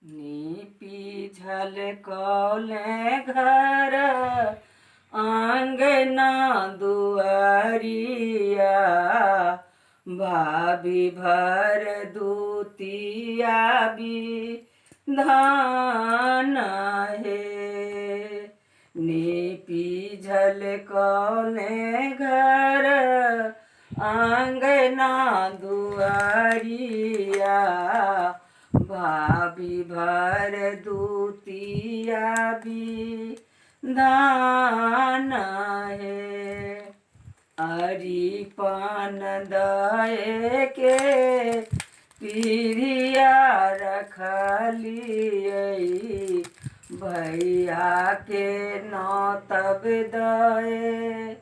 नीपी झलकौले घर आंगना दुआरिया, भाभी भर दूतिया भी धान है। नीपी झलकौले घर आंगना दुआरिया, भाभी भर दूतिया भी धान है। अरी पान दए के पीढ़िया रखलिए, भैया के नौतब दए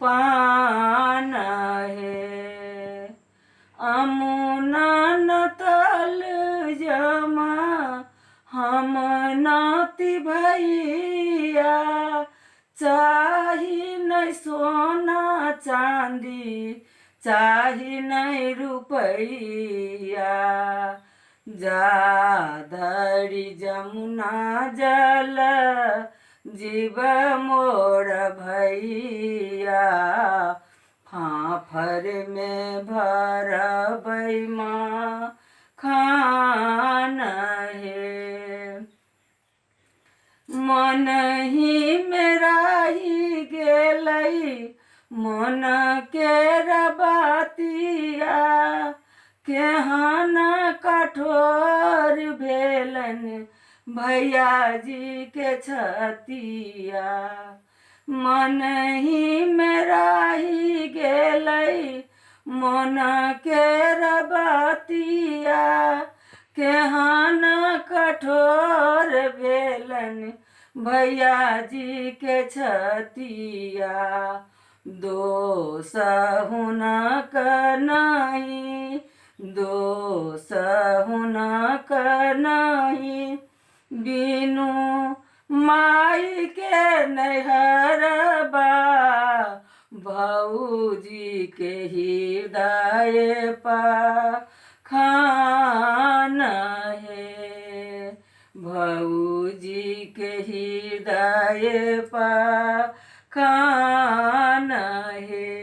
पान है। अमुना नतल जमा हम नाती भैया, चाही नहीं सोना चांदी, चाही नहीं रुपैया। जा धरी जमुना जल जीव मोर भैया, फाफर में भरबै माँ खान है। मन ही मेरा ही गेलै मन के रबतिया, केहन कठोर भेलन भैया जी के छतिया। मन ही मेरा ही गेलै मन के रबतिया, केहन कठोर भेलन भैया जी के छतिया। दोष हुनक नहीं, दोष हुनक नहीं, बिनु माई के नैहरबा, भौजी के हृदय पा खान है। भौजी के हृदय पा खान है।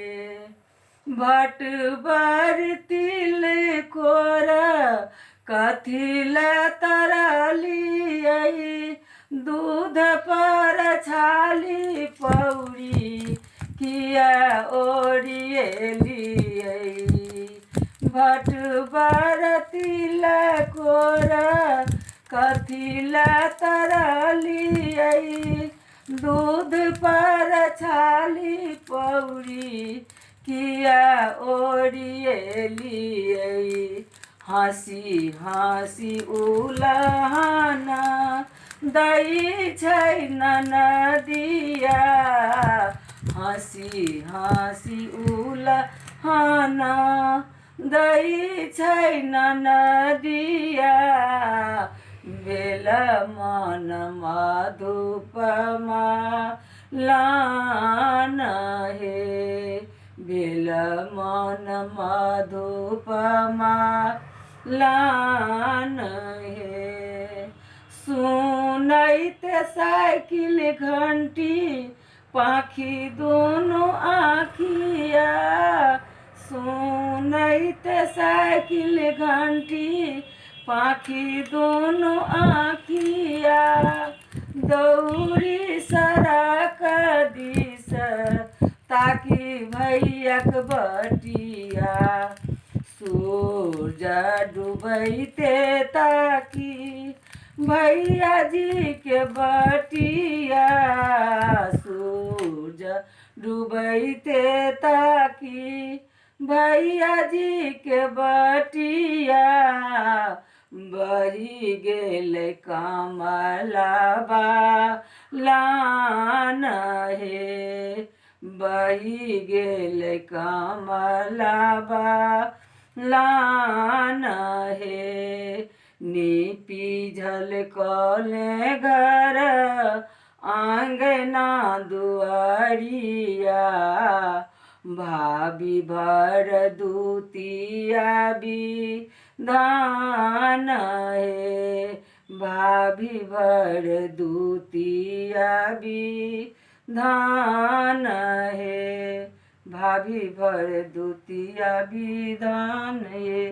भटबर तिल कोर कथिल तरलियै, दूध पर छाली पौड़ी किया ओरिएलियै। भटबर तिल कोर कथिल तरलियै, दूध पर छाली पौड़ी किया ओरिएलियै। हँसी हँसी उलहना दै छै ननदिया, हँसी हँसी उलहना दै छै ननदिया। भेल मन मधुपमा लान है, भेल मन मधुपमा लान है। सुनैत साइकिल घंटी पाखी दोनों आँखिया, सुनैत साइकिल घंटी पाखी दोनों आँखिया। दौड़ी सड़क दिस ताकि भैयक बटिया, सूरज डूबैते ताकि भैया जी के बटिया, सूरज डूबैते ताकि भैया जी के बटिया। बही गेल कमलबा लान है, बही गेल कमलबा लान है। नीपी झलकौले घर आंगना दुआरिया, भाभी भर दूतिया भी धान है। भाभी भर दुतिया विधान हे भाभी भर दुतिया विधान हे।